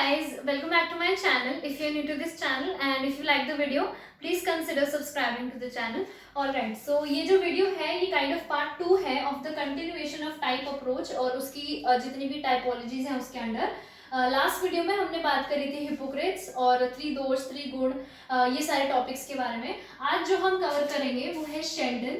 guys, welcome back to my channel. If you're new to this channel and if you like the video, please consider subscribing to the channel. Alright, so ये जो video है ये kind of part 2 है of the continuation of type approach और उसकी जितनी भी टाइपोलॉजीज हैं उसके अंडर। लास्ट वीडियो में हमने बात करी थी हिपोक्रेट्स और 3 दोष 3 गुण, ये सारे टॉपिक्स के बारे में। आज जो हम कवर करेंगे वो है शेल्डन,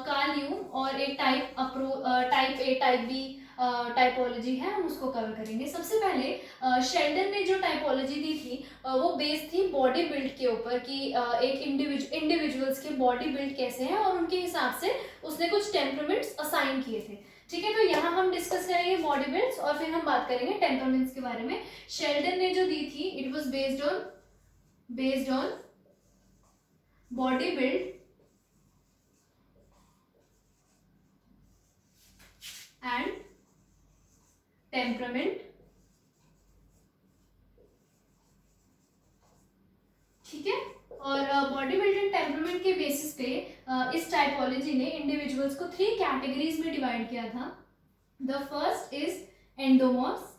कार्ल यूंग और एक type A type B typology है, हम उसको कवर करेंगे। सबसे पहले शेल्डन ने जो टाइपोलॉजी दी थी वो बेस्ड थी बॉडी बिल्ड के ऊपर कि एक इंडिविजुअल्स के बॉडी बिल्ड कैसे हैं और उनके हिसाब से उसने कुछ टेम्परामेंट्स असाइन किए थे। ठीक है, तो यहाँ हम डिस्कस करेंगे बॉडी बिल्ड्स और फिर हम बात करेंगे टेम्परामेंट्स के बारे में। शेल्डन ने जो दी थी it was based on body build and temperament. ठीक है, और बॉडी बिल्ड एंड टेम्परामेंट के बेसिस पे इस टाइपोलॉजी ने इंडिविजुअल्स को 3 कैटेगरीज में डिवाइड किया था। The first is endomorphs,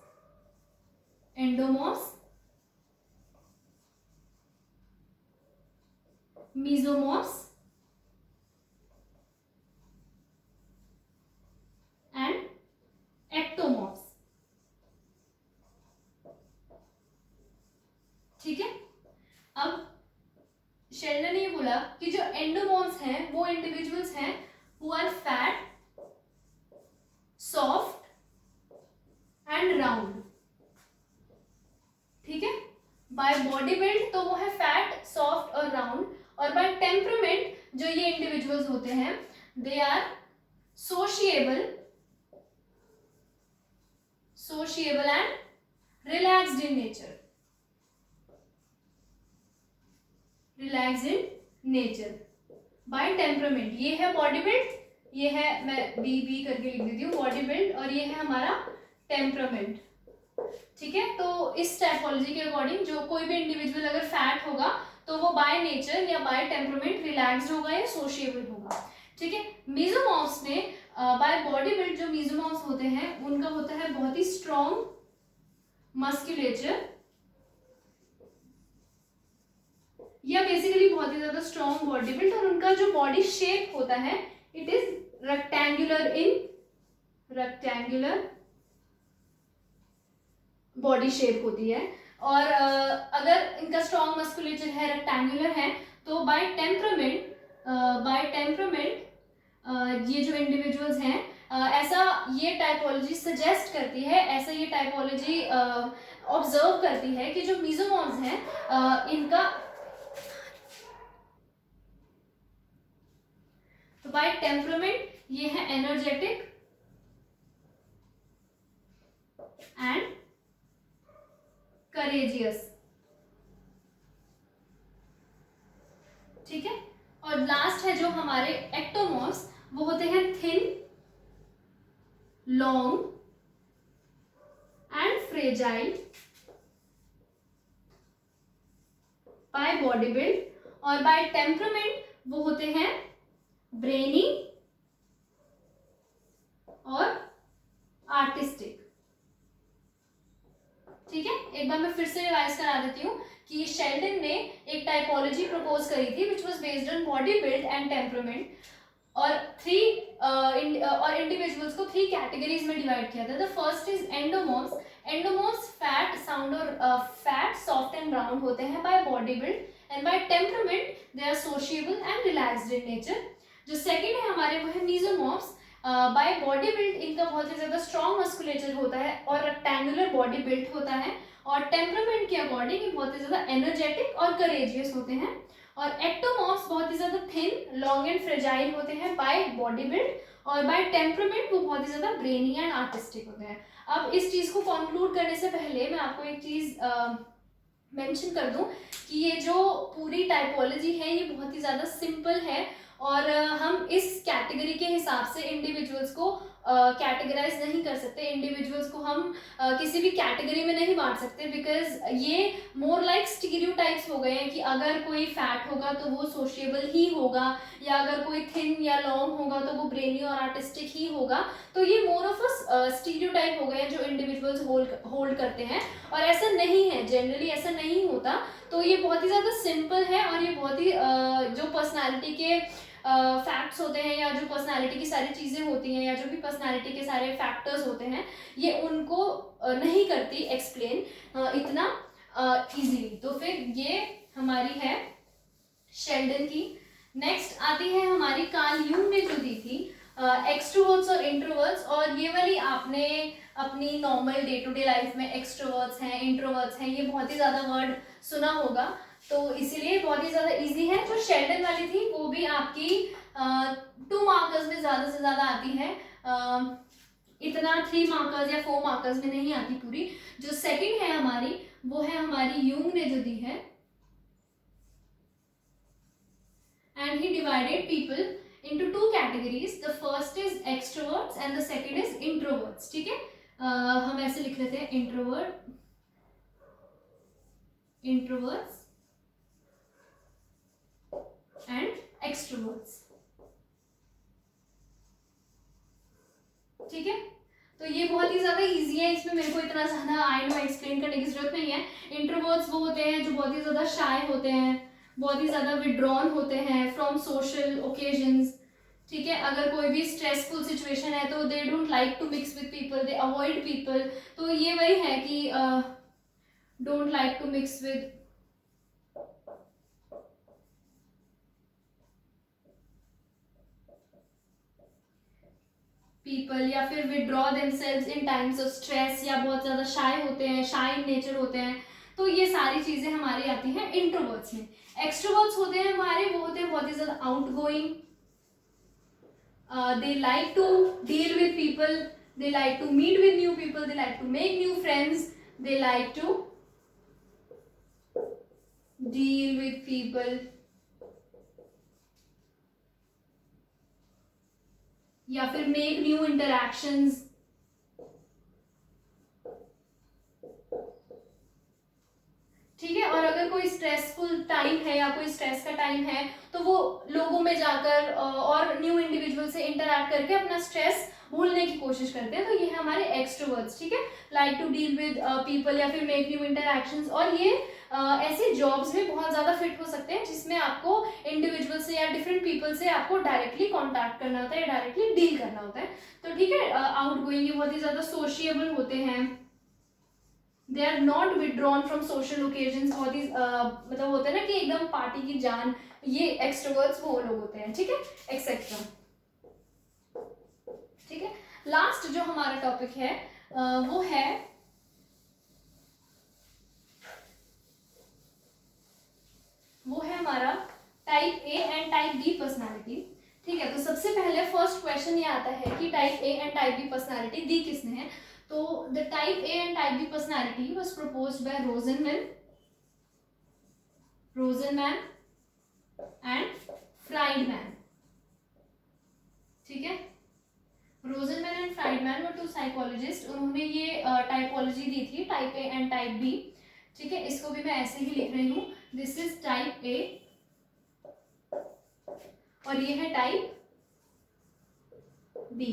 mesomorphs and ectomorphs. ठीक है, अब शेल्डन ने ये बोला कि जो एंडोमॉर्फ्स हैं वो इंडिविजुअल्स हैं who are fat, soft and round. ठीक है, बाय बॉडी बिल्ड तो वो है फैट, सॉफ्ट और राउंड, और बाय टेम्परामेंट जो ये इंडिविजुअल्स होते हैं they are sociable and relaxed in nature. By temperament ये है बॉडी बिल्ड, ये है, मैं बी करके लिख देती हूँ, बॉडी बिल्ड, और ये है हमारा टेम्परामेंट। ठीक है, तो इस टाइपोलॉजी के अकॉर्डिंग जो कोई भी इंडिविजुअल अगर फैट होगा तो वो बाय नेचर या बाय टेम्परामेंट रिलैक्स्ड होगा या सोशिएबल होगा। ठीक है, मेसोमॉर्फ्स ने बाय बॉडी बिल्ड जो मेसोमॉर्फ्स होते हैं उनका होता है बहुत ही स्ट्रॉन्ग मस्कुलेचर या बेसिकली बहुत ही ज्यादा स्ट्रॉन्ग बॉडी बिल्ड, और उनका जो बॉडी शेप होता है it is rectangular body shape होती है। और अगर इनका स्ट्रॉन्ग मस्कुलेचर है, रेक्टेंगुलर है, तो बाय टेम्परामेंट ये जो इंडिविजुअल्स हैं ऐसा ये टाइपोलॉजी सजेस्ट करती है, ऐसा ये टाइपोलॉजी ऑब्जर्व करती है कि जो मेसोमॉर्फ्स हैं इनका तो बाय टेम्परामेंट ये है एनर्जेटिक एंड करेजियस। ठीक है, और लास्ट है जो हमारे एक्टोमॉर्फ्स, वो होते हैं thin, long and fragile bye body build, और बाय टेम्परामेंट वो होते हैं ब्रेनी और आर्टिस्टिक। ठीक है, एक बार मैं फिर से रिवाइज करा देती हूँ कि शेल्डन ने एक टाइपोलॉजी प्रपोज करी थी which was based on body build and temperament, और इंडिविजुअल्स को 3 कैटेगरीज में डिवाइड किया था। The first is endomorphs fat, fat, soft and round होते हैं by body build, and by temperament they are sociable and relaxed in nature. जो second है हमारे वो है मेसोमॉर्फ्स, बाय बॉडी बिल्ड इनका बहुत ही ज्यादा स्ट्रॉन्ग मस्कुलेचर होता है और रेक्टेंगुलर बॉडी बिल्ड होता है, और टेम्परामेंट के अकॉर्डिंग ये बहुत ही ज्यादा एनर्जेटिक और करेजियस होते हैं। और एक्टोमॉर्फ्स बहुत ही ज्यादा थिन, लॉन्ग एंड फ्रेजाइल होते हैं बाय बॉडी बिल्ड, और बाय टेम्परामेंट वो बहुत ही ज्यादा ब्रेनी एंड आर्टिस्टिक होते हैं। अब इस चीज को कंक्लूड करने से पहले मैं आपको एक चीज मेंशन कर दूं कि ये जो पूरी टाइपोलॉजी है ये बहुत ही ज्यादा सिंपल है, और हम इस कैटेगरी के हिसाब से इंडिविजुअल्स को कैटेगराइज नहीं कर सकते, इंडिविजुअल्स को हम किसी भी कैटेगरी में नहीं बांट सकते, बिकॉज ये मोर लाइक स्टीरियोटाइप्स हो गए हैं कि अगर कोई फैट होगा तो वो सोशिएबल ही होगा, या अगर कोई थिन या लॉन्ग होगा तो वो ब्रेनी और आर्टिस्टिक ही होगा। तो ये मोर ऑफ स्टीरियोटाइप हो गए हैं जो इंडिविजुअल्स होल्ड करते हैं, और ऐसा नहीं है, जनरली ऐसा नहीं होता। तो ये बहुत ही ज़्यादा सिंपल है, और ये बहुत ही जो पर्सनालिटी के फैक्ट्स होते हैं, या जो पर्सनालिटी की सारी चीज़ें होती हैं, या जो भी पर्सनालिटी के सारे फैक्टर्स होते हैं, ये उनको नहीं करती एक्सप्लेन इतना इजीली। तो फिर ये हमारी है शेल्डन की। नेक्स्ट आती है हमारी कार्ल यूंग ने जो दी थी एक्सट्रोवर्ट्स और इंट्रोवर्ट्स, और ये वाली आपने अपनी normal day to day life में एक्सट्रोवर्ट्स हैं, इंट्रोवर्ट्स हैं, ये बहुत ही ज़्यादा वर्ड सुना होगा, तो इसीलिए बहुत ही ज़्यादा इजी है। जो शेल्डन वाली थी वो भी आपकी 2 मार्कर्स में ज़्यादा से ज़्यादा आती है, इतना 3 मार्कर्स या 4 मार्कर्स में नहीं आती पूरी। जो सेकंड है हमारी, वो है हमारी यूंग ने जो दी है, and he divided people into 2 categories. The first is extroverts and the second is introverts. ठीक है, हम ऐसे लिख लेते हैं introverts and extroverts। ठीक है, तो ये बहुत ही ज्यादा इजी है, इसमें मेरे को इतना ज्यादा आई नो एक्सप्लेन करने की जरूरत नहीं है। इंट्रोवर्ट्स वो होते हैं जो बहुत ही ज्यादा शाय होते हैं, बहुत ही ज्यादा विड्रॉन होते हैं फ्रॉम सोशल ओकेजन्स। ठीक है, अगर कोई भी स्ट्रेसफुल सिचुएशन है तो they don't like to mix with people, they avoid people. तो ये वही है कि don't like to mix with people, या फिर withdraw themselves in times of stress, या बहुत ज़्यादा शाय होते हैं, शाय इन नेचर होते हैं। तो ये सारी चीज़ें हमारी आती हैं इंट्रोवर्ट्स में। एक्सट्रोवर्ट्स होते हैं हमारे, वो होते हैं बहुत ही ज़्यादा outgoing, they like to deal with people, they like to meet with new people, they like to make new friends, they like to deal with people, या फिर make new interactions। ठीक है, और अगर कोई स्ट्रेसफुल टाइम है या कोई स्ट्रेस का टाइम है तो वो लोगों में जाकर और न्यू इंडिविजुअल से इंटरैक्ट करके अपना स्ट्रेस भूलने की कोशिश करते हैं। तो ये है हमारे एक्सट्रोवर्ट्स। ठीक है, like to deal with people या फिर मेक न्यू इंटरैक्शंस, और ये ऐसे जॉब्स में बहुत ज़्यादा फिट हो सकते हैं जिसमें आपको इंडिविजुअल से या डिफरेंट पीपल से आपको डायरेक्टली कॉन्टैक्ट करना होता है या डायरेक्टली डील करना होता है। तो ठीक है, आउट गोइंग, बहुत ही ज़्यादा सोशिएबल होते हैं, they are not withdrawn from social occasions. बहुत ही मतलब होते हैं ना कि एकदम पार्टी की जान, ये एक्सट्रोवर्ट्स वो लोग होते हैं। ठीक है, एक्सेट्रा। ठीक है, लास्ट जो हमारा टॉपिक है वो है हमारा type A and type B personality. ठीक है, तो सबसे पहले फर्स्ट क्वेश्चन ये आता है कि type A and type B personality दी किसने है। तो the type A and type B personality was proposed by Rosenman and Friedman. ठीक है, रोजनमैन एंड फ्राइडमैन वो 2 साइकोलॉजिस्ट, उन्होंने ये टाइपोलॉजी दी थी, type A and type B. ठीक है, इसको भी मैं ऐसे ही लिख रही हूँ, दिस इज टाइप ए और ये है टाइप बी।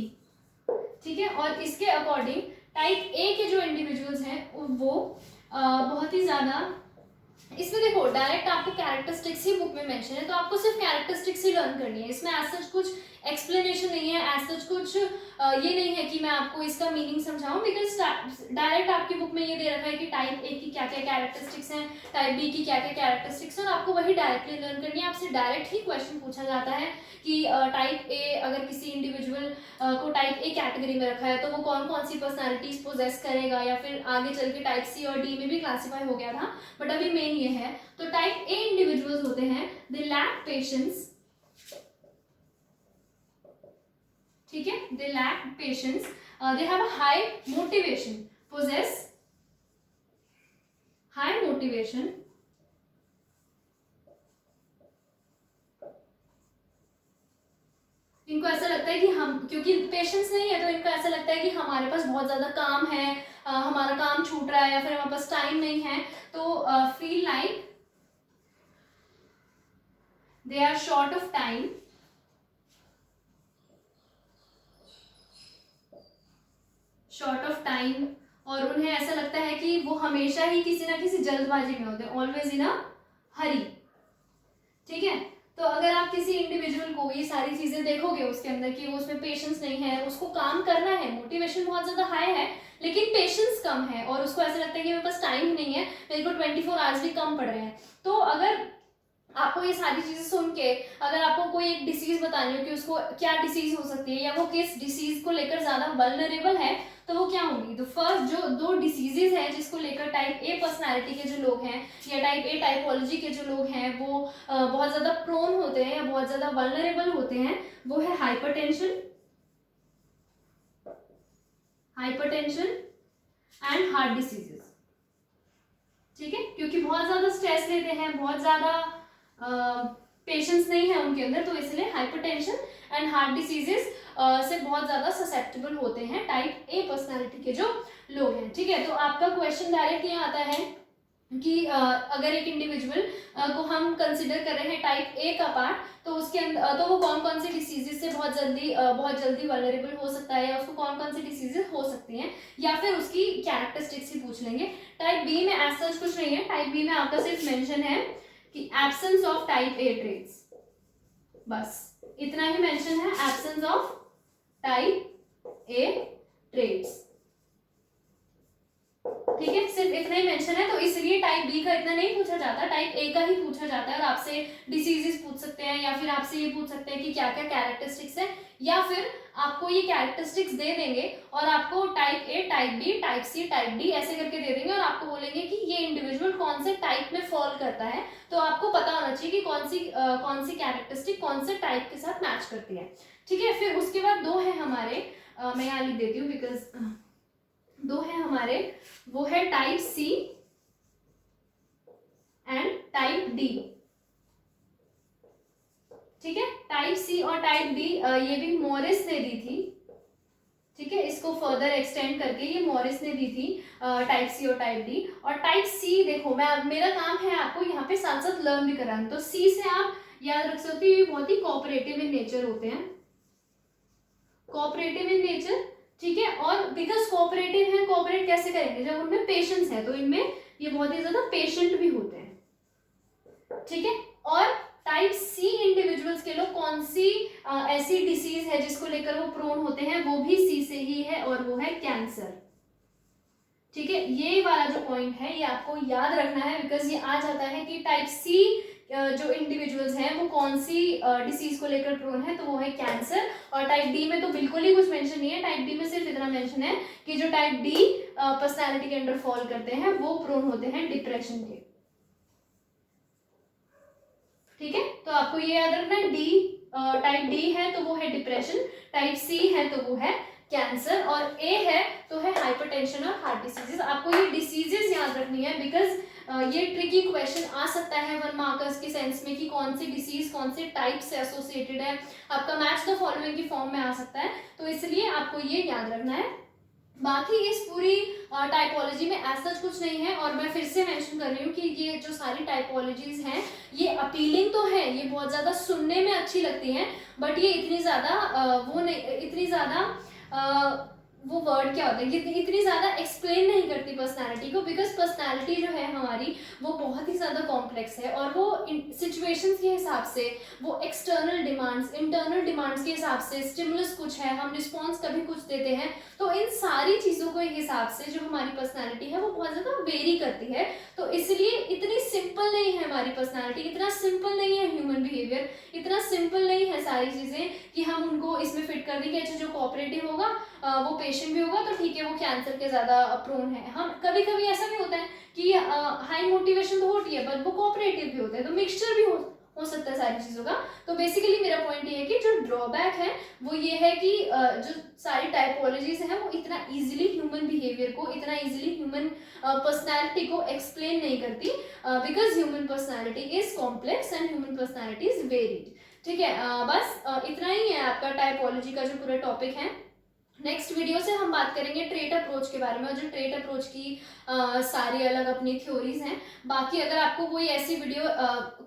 ठीक है, और इसके अकॉर्डिंग टाइप ए के जो इंडिविजुअल्स हैं वो बहुत ही ज़्यादा, इसमें देखो डायरेक्ट आपको कैरेक्टरिस्टिक्स ही बुक में मेंशन है, तो आपको सिर्फ कैरेक्टरिस्टिक्स ही लर्न करनी है, इसमें एज सच कुछ एक्सप्लेनेशन नहीं है, एज सच कुछ ये नहीं है कि मैं आपको इसका मीनिंग समझाऊं, बिकॉज डायरेक्ट आपकी बुक में ये दे रखा है कि टाइप ए की क्या क्या कैरेक्टरिस्टिक्स हैं, टाइप बी की क्या क्या कैरेक्टरिस्टिक्स हैं, और आपको वही डायरेक्टली लर्न करनी है। आपसे डायरेक्ट ही क्वेश्चन पूछा जाता है कि टाइप ए, अगर किसी इंडिविजुअल को टाइप ए कैटेगरी में रखा है तो वो कौन कौन सी पर्सनैलिटीज पोजेस करेगा, या फिर आगे चल के टाइप सी और डी में भी क्लासीफाई हो गया था, बट अभी मेन ये है। तो टाइप ए इंडिविजुअल्स होते हैं, दे लैक पेशेंस। ठीक है, they lack patience, they have a high motivation, possess high motivation, इनको ऐसा लगता है कि हम, क्योंकि पेशेंस नहीं है तो इनको ऐसा लगता है कि हमारे पास बहुत ज़्यादा काम है, हमारा काम छूट रहा है, या फिर हमारे पास टाइम नहीं है, तो feel like they are short of time short of time, और उन्हें ऐसा लगता है कि वो हमेशा ही किसी ना किसी जल्दबाजी में होते हैं, ऑलवेज इन अ हरी। ठीक है, तो अगर आप किसी इंडिविजुअल को ये सारी चीजें देखोगे उसके अंदर कि वो उसमें पेशेंस नहीं है, उसको काम करना है, मोटिवेशन बहुत ज्यादा हाई है लेकिन पेशेंस कम है, और उसको ऐसा लगता है कि मेरे पास टाइम ही नहीं है, मेरे को 24 आवर्स भी कम पड़ रहे हैं। तो अगर आपको ये सारी चीजें सुन के अगर आपको कोई एक डिसीज बतानी हो कि उसको क्या डिसीज हो सकती है या वो किस डिसीज को लेकर ज्यादा वल्नरेबल है, तो वो क्या होगी? तो फर्स्ट जो दो डिसीजेज हैं जिसको लेकर टाइप ए पर्सनालिटी के जो लोग हैं या टाइप ए टाइपोलॉजी के जो लोग हैं वो बहुत ज्यादा प्रोन होते हैं या बहुत ज्यादा वल्नरेबल होते हैं, वो है हाइपरटेंशन एंड हार्ट डिसीजेस। ठीक है, क्योंकि बहुत ज्यादा स्ट्रेस लेते हैं, बहुत ज्यादा पेशेंस नहीं है उनके अंदर, तो इसलिए हाइपरटेंशन एंड हार्ट डिसीजेस से बहुत ज्यादा ससेप्टेबल होते हैं टाइप ए पर्सनालिटी के जो लोग हैं। ठीक है, तो आपका क्वेश्चन डायरेक्ट यहाँ आता है कि अगर एक इंडिविजुअल को हम कंसिडर कर रहे हैं टाइप ए का पार्ट, तो उसके अंदर तो वो कौन कौन से डिसीजेस से बहुत जल्दी वल्नरेबल हो सकता है, या उसको कौन कौन सी डिसीजेस हो सकती हैं, या फिर उसकी कैरेक्टरिस्टिक्स ही पूछ लेंगे। टाइप बी में एज सच कुछ नहीं है, टाइप बी में आपका सिर्फ मेंशन है कि absence of type A traits, बस इतना ही मेंशन है, absence of type A traits. ठीक है, सिर्फ इतना ही मेंशन है, तो इसलिए टाइप बी का इतना नहीं पूछा जाता, टाइप ए का ही पूछा जाता है। और आपसे डिसीजेस पूछ सकते हैं या फिर आपसे ये पूछ सकते हैं कि क्या क्या कैरेक्टरिस्टिक्स है, या फिर आपको ये कैरेक्टरिस्टिक्स दे देंगे और आपको type A, type B, type C, type D ऐसे करके दे देंगे और आपको बोलेंगे कि ये इंडिविजुअल कौन से टाइप में फॉल करता है। तो आपको पता होना चाहिए कि कौन सी कैरेक्टरिस्टिक कौन से टाइप के साथ मैच करती है। ठीक है, फिर उसके बाद दो है हमारे, मैं यहाँ लिख देती हूँ बिकॉज दो है हमारे, वो है type C and type D. ठीक है, टाइप सी और टाइप डी ये भी मॉरिस ने दी थी। ठीक है, इसको फर्दर एक्सटेंड करके ये मॉरिस ने दी थी टाइप सी और टाइप डी। और टाइप सी देखो, मेरा काम है आपको यहाँ पे साथ साथ लर्न भी कराना, तो सी से आप याद रख सकते हो ये बहुत ही कोऑपरेटिव इन नेचर होते हैं, कोऑपरेटिव इन नेचर। ठीक है, और बिकॉज कोऑपरेटिव है, कोऑपरेट कैसे करेंगे? जब उनमें पेशेंस है, तो इनमें ये बहुत ही ज्यादा पेशेंट भी होते हैं। ठीक है, और टाइप सी इंडिविजुअल्स के लोग कौन सी ऐसी डिसीज है जिसको लेकर वो प्रोन होते हैं, वो भी सी से ही है, और वो है कैंसर। ठीक है, ये वाला जो पॉइंट है ये आपको याद रखना है, बिकॉज ये आ जाता है कि टाइप सी जो इंडिविजुअल्स हैं वो कौन सी डिसीज को लेकर प्रोन है, तो वो है कैंसर। और टाइप डी में तो बिल्कुल ही कुछ मेंशन नहीं है, टाइप डी में सिर्फ इतना मेंशन है कि जो टाइप डी पर्सनालिटी के अंडर फॉल करते हैं वो प्रोन होते हैं डिप्रेशन के। ठीक है, तो आपको ये याद रखना है, डी टाइप डी है तो वो है डिप्रेशन, टाइप सी है तो वो है कैंसर, और ए है तो है हाइपरटेंशन और हार्ट डिसीजेस। आपको ये डिसीजेस याद रखनी है, बिकॉज ये ट्रिकी क्वेश्चन आ सकता है 1 मार्कर्स के सेंस में कि कौन सी डिसीज कौन से टाइप से एसोसिएटेड है, आपका मैच द फॉलोइंग की फॉर्म में आ सकता है, तो इसलिए आपको ये याद रखना है। बाकी इस पूरी टाइपोलॉजी में एज सच कुछ नहीं है, और मैं फिर से मेंशन कर रही हूँ कि ये जो सारी टाइपोलॉजीज हैं ये अपीलिंग तो है, ये बहुत ज़्यादा सुनने में अच्छी लगती हैं, बट ये इतनी ज़्यादा वो नहीं, इतनी ज़्यादा वो वर्ड क्या होता है, ये इतनी ज़्यादा एक्सप्लेन नहीं करती पर्सनालिटी को, बिकॉज पर्सनालिटी जो है हमारी वो बहुत ही ज़्यादा कॉम्प्लेक्स है, और वो सिचुएशंस के हिसाब से, वो एक्सटर्नल डिमांड्स, इंटरनल डिमांड्स के हिसाब से, स्टिमुलस कुछ है, हम रिस्पॉन्स कभी कुछ देते हैं, तो इन सारी चीज़ों के हिसाब से जो हमारी पर्सनालिटी है वो बहुत ज़्यादा वेरी करती है। तो इसलिए इतनी सिंपल नहीं है हमारी पर्सनालिटी, इतना सिंपल नहीं है ह्यूमन बिहेवियर, इतना सिंपल नहीं है सारी चीज़ें कि हम उनको इसमें फिट कर देंगे। अच्छा, जो कोऑपरेटिव होगा वो पेशेंट भी होगा तो ठीक है, वो कैंसर के ज़्यादा प्रोन है। हम कभी कभी ऐसा भी होता है कि हाई मोटिवेशन तो होती है बट वो कोऑपरेटिव भी होता है, तो मिक्सचर भी हो सकता है सारी चीज़ों का। तो बेसिकली मेरा पॉइंट ये है कि जो ड्रॉबैक है वो ये है कि जो सारी टाइपोलॉजीज हैं वो इतना इजीली ह्यूमन बिहेवियर को, इतना इजीली ह्यूमन पर्सनैलिटी को एक्सप्लेन नहीं करती, because human personality is complex and human personality is varied. ठीक है, बस इतना ही है आपका टाइपोलॉजी का जो पूरा टॉपिक है। नेक्स्ट वीडियो से हम बात करेंगे ट्रेट अप्रोच के बारे में, और जो ट्रेट अप्रोच की सारी अलग अपनी थ्योरीज हैं। बाकी अगर आपको कोई ऐसी वीडियो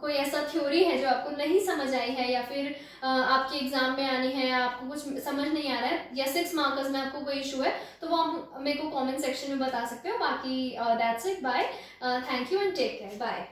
कोई ऐसा थ्योरी है जो आपको नहीं समझ आई है, या फिर आपके एग्जाम में आनी है, आपको कुछ समझ नहीं आ रहा है, या 6 मार्कर्स में आपको कोई इशू है, तो वो आप मेरे को कमेंट सेक्शन में बता सकते हो। बाकी that's it, bye, thank you and take care, bye.